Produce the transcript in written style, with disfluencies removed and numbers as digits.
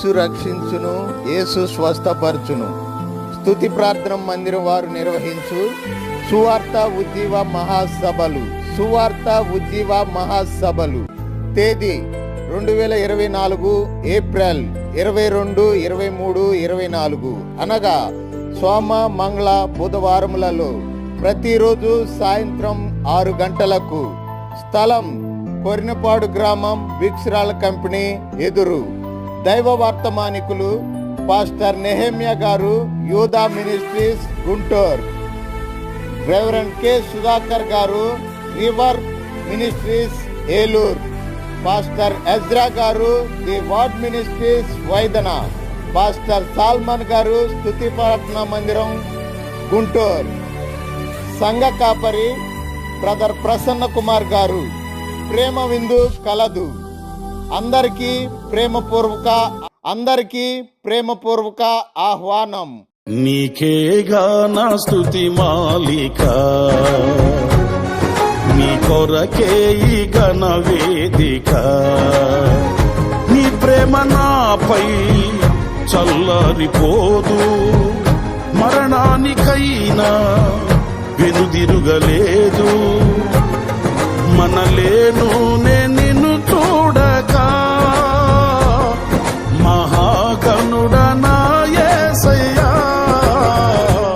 యేసు రక్షించును, యేసు స్వస్థపరచును. స్తుతి ప్రార్థన మందిరం వారు నిర్వహించు సువార్త ఉజ్జీవ మహాసభలు తేదీ 2024 ఏప్రిల్ 22, 23, 24 అనగా సోమ, మంగళ, బుధవారములలో ప్రతిరోజు సాయంత్రం 6 గంటలకు. స్థలం కొరినపాడు గ్రామం, భిక్షరాల కంపెనీ ఎదురు. దైవ వర్తమానికులు పాస్టర్ నెహెమ్యా గారు, Yuda ministries, Guntur. Reverend K Sudhakar గారు, river ministries, Eluru. Pastor Ezra గారు, ది వార్డ్ మినిస్ట్రీస్, వైదన. పాస్టర్ సాల్మన్ గారు, స్తుతి ప్రార్థన మందిరం, గుంటూరు. సంఘ కాపరి బ్రదర్ ప్రసన్న కుమార్ గారు. ప్రేమ విందు కలదు. అందరికీ ప్రేమపూర్వక ఆహ్వానం. నీకేగా నా స్తుతి మాలిక, నీ కొరకే ఈ ఘన వేదిక. నీ ప్రేమ నాపై చల్లరిపోదు, మరణానికైనా వెనుదిరుగలేదు. మనలేను